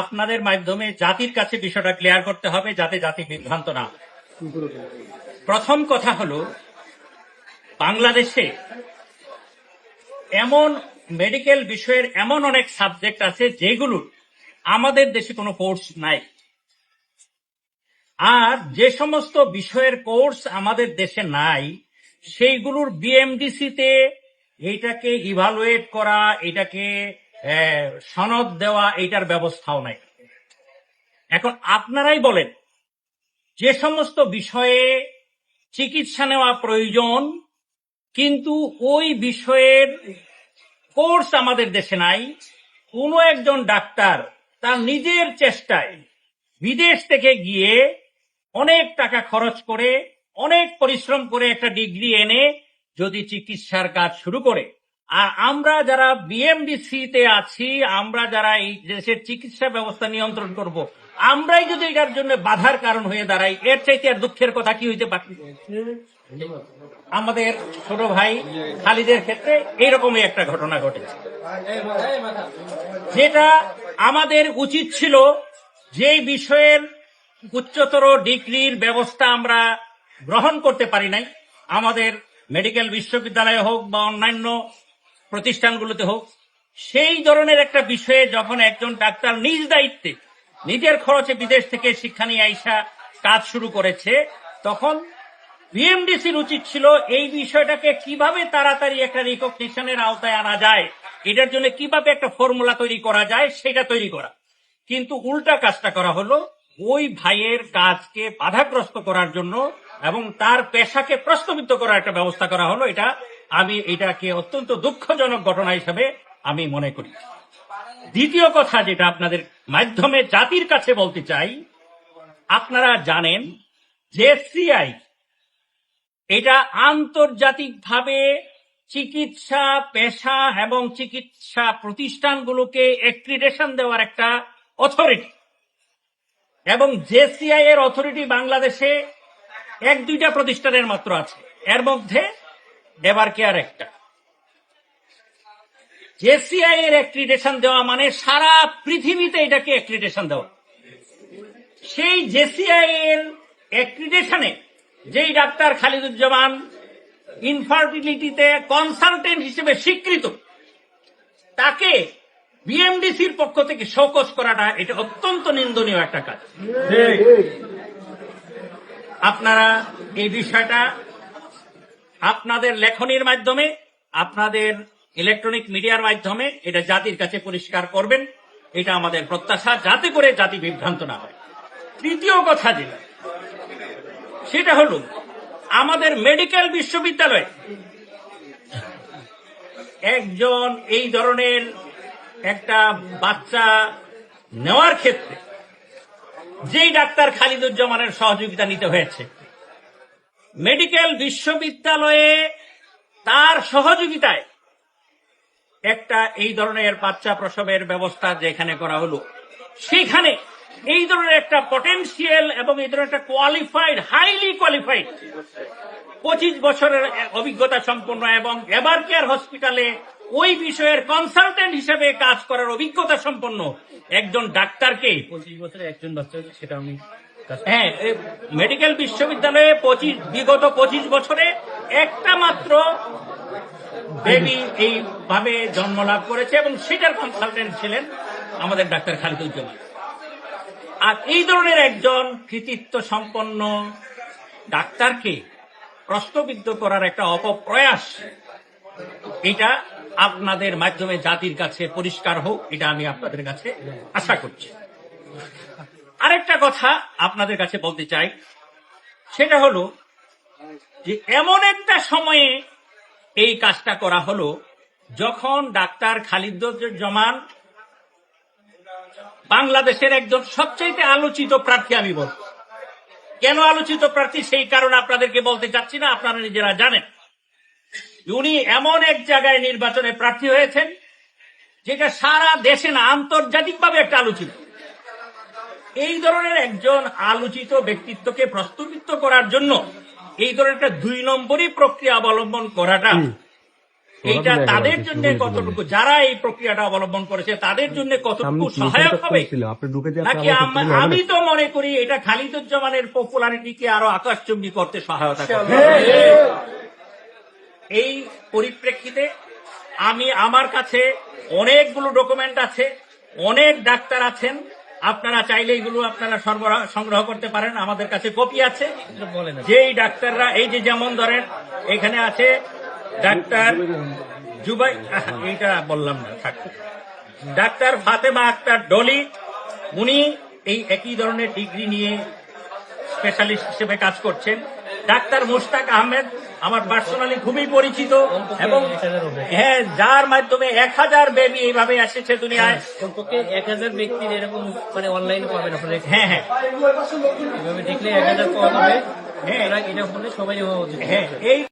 আপনাদের মাধ্যমে জাতির কাছে বিষয়টা ক্লিয়ার করতে হবে যাতে জাতি বিভ্রান্ত না হয়। প্রথম কথা হলো, বাংলাদেশে এমন মেডিকেল বিষয়ের এমন অনেক সাবজেক্ট আছে যেগুলোর আমাদের দেশে কোনো কোর্স নাই। আর যে সমস্ত বিষয়ের কোর্স আমাদের দেশে নাই সেইগুলোর বিএমডিসিতে এইটাকে ইভালুয়েট করা, এটাকে সনদ দেওয়া, এইটার ব্যবস্থাও নাই। এখন আপনারাই বলেন, যে সমস্ত বিষয়ে চিকিৎসা নেওয়া প্রয়োজন কিন্তু ওই বিষয়ের কোর্স আমাদের দেশে নাই, কোনো একজন ডাক্তার তার নিজের চেষ্টায় বিদেশ থেকে গিয়ে অনেক টাকা খরচ করে, অনেক পরিশ্রম করে একটা ডিগ্রি এনে যদি চিকিৎসার কাজ শুরু করে, আর আমরা যারা বিএমডিসিতে আছি, আমরা যারা এই দেশের চিকিৎসা ব্যবস্থা নিয়ন্ত্রণ করব, আমরাই যদি এটার জন্য বাধার কারণ হয়ে দাঁড়াই, এর চাইতে আর দুঃখের কথা কি হইতে পারে? আমাদের ছোট ভাই খালিদের ক্ষেত্রে এইরকমই একটা ঘটনা ঘটেছে, যেটা আমাদের উচিত ছিল যে বিষয়ের উচ্চতর ডিগ্রির ব্যবস্থা আমরা গ্রহণ করতে পারি নাই, আমাদের মেডিকেল বিশ্ববিদ্যালয়ে হোক বা অন্যান্য প্রতিষ্ঠানগুলোতে হোক, সেই ধরনের একটা বিষয়ে যখন একজন ডাক্তার নিজ দায়িত্বে নিজের খরচে বিদেশ থেকে শিক্ষা নিয়ে আইসা কাজ শুরু করেছে, তখন বিএমডিসির উচিত ছিল এই বিষয়টাকে কিভাবে তাড়াতাড়ি একটা রিকগনিশনের আওতায় আনা যায়, এটার জন্য কিভাবে একটা ফর্মুলা তৈরি করা যায় সেটা তৈরি করা। কিন্তু উল্টা কাজটা করা হলো, ওই ভাইয়ের কাজকে বাধাগ্রস্ত করার জন্য এবং তার পেশাকে প্রশ্নবিদ্ধ করার একটা ব্যবস্থা করা হলো। এটাকে অত্যন্ত দুঃখজনক ঘটনা হিসেবে আমি মনে করি। দ্বিতীয় কথা যেটা আপনাদের মাধ্যমে জাতির কাছে বলতে চাই, আপনারা জানেন জেসিআই এটা আন্তর্জাতিকভাবে চিকিৎসা পেশা এবং চিকিৎসা প্রতিষ্ঠানগুলোকে অ্যাক্রিডিটেশন দেওয়ার একটা অথরিটি, এবং জেসিআই এর অথরিটি বাংলাদেশে 1-2টা প্রতিষ্ঠানের মাত্র আছে, এর মধ্যে এভার কেয়ার একটা। জেসিআই এর অ্যাক্রিডিটেশন দেওয়া মানে সারা পৃথিবীতে এটাকে অ্যাক্রিডিটেশন দেওয়া। সেই জেসিআই এর অ্যাক্রিডিটেশনে যেই ডাক্তার খালিদুজ্জামান ইনফার্টিলিটিতে কনসালটেন্ট হিসেবে স্বীকৃত, তাকে বিএমডিসির পক্ষ থেকে শোকজ করাটা এটা অত্যন্ত নিন্দনীয় একটা কাজ। আপনারা এই বিষয়টা আপনাদের লেখনীর মাধ্যমে, আপনাদের ইলেকট্রনিক মিডিয়ার মাধ্যমে এটা জাতির কাছে পরিষ্কার করবেন, এটা আমাদের প্রত্যাশা, যাতে করে জাতি বিভ্রান্ত না হয়। তৃতীয় কথা যেটা, সেটা হলো আমাদের মেডিকেল বিশ্ববিদ্যালয়ে একজন এই ধরনের একটা বাচ্চা নেওয়ার ক্ষেত্রে যেই ডাক্তার খালিদুজ্জামানের সহযোগিতা নিতে হয়েছে, মেডিকেল বিশ্ববিদ্যালয়ে তার সহযোগিতায় একটা এই ধরনের বাচ্চা প্রসবের ব্যবস্থা যেখানে করা হলো, সেখানে এই ধরনের একটা পটেনশিয়াল এবং এই ধরনের একটা কোয়ালিফাইড, হাইলি কোয়ালিফাইড 25 বছরের অভিজ্ঞতা সম্পন্ন এবং এভার কেয়ার হসপিটালে ওই বিষয়ের কনসালটেন্ট হিসেবে কাজ করার অভিজ্ঞতা সম্পন্ন একজন ডাক্তারকে 25 বছরে একজন বাচ্চা, সেটা আমি মেডিকেল বিশ্ববিদ্যালয়ে বিগত 25 বছরে একটা মাত্র বেবি এইভাবে জন্মলাভ করেছে এবং সেটার কনসালটেন্ট ছিলেন আমাদের ডাক্তার খালিদুজ্জামান। আর এই ধরনের একজন কৃতিত্ব সম্পন্ন ডাক্তারকে প্রশ্নবিদ্ধ করার একটা অপপ্রয়াস, এটা আপনাদের মাধ্যমে জাতির কাছে পরিষ্কার হোক, এটা আমি আপনাদের কাছে আশা করছি। আরেকটা কথা আপনাদের কাছে বলতে চাই, সেটা হলো যে এমন একটা সময়ে এই কাজটা করা হলো যখন ডাক্তার খালিদুজ্জামান বাংলাদেশের একজন সবচাইতে আলোচিত প্রার্থী। আমি বলব কেন আলোচিত প্রার্থী, সেই কারণ আপনাদেরকে বলতে চাচ্ছি না, আপনারা নিজেরা জানেন। উনি এমন এক জায়গায় নির্বাচনে প্রার্থী হয়েছেন যেটা সারা দেশে না, আন্তর্জাতিকভাবে একটা আলোচিত। এই ধরনের একজন আলোচিত ব্যক্তিত্বকে প্রশ্নবিদ্ধ করার জন্য এই ধরনের একটা 2 নম্বরই প্রক্রিয়া অবলম্বন করাটা এইটা তাদের জন্য কতটুকু, যারা এই প্রক্রিয়াটা অবলম্বন করেছে তাদের জন্য কতটুকু সহায়ক হবে, নাকি আমি তো মনে করি এটা খালিদুজ্জামানের পপুলারিটিকে আরো আকাশচুম্বী করতে সহায়তা করবে। এই পরিপ্রেক্ষিতে আমার কাছে অনেকগুলো ডকুমেন্ট আছে, অনেক ডাক্তার আছেন, আপনারা চাইলে এগুলো আপনারা সংগ্রহ করতে পারেন, আমাদের কাছে কপি আছে। বলেন যেই ডাক্তাররা, এই যে যেমন ধরেন এখানে আছে ডাক্তার জুবাই, এইটা বললাম না, থাক। ডাক্তার ফাতেমা আক্তার ডলি, উনি এই একই ধরনের ডিগ্রি নিয়ে স্পেশালিস্ট হিসেবে কাজ করছেন। ডাক্তার মুশতাক আহমেদ আমার পার্সোনালি খুবই পরিচিত, এবং হ্যাঁ, যার মাধ্যমে 1000 বেবি এইভাবে এসেছে দুনিয়ায়। কমপক্ষে 1000 ব্যক্তির এরকম মানে অনলাইনে পাবেন আপনারা। হ্যাঁ হ্যাঁ এভাবে দেখলে 1000 পাওয়া যাবে। হ্যাঁ এটা হলে সবাই হওয়া উচিত। হ্যাঁ, এই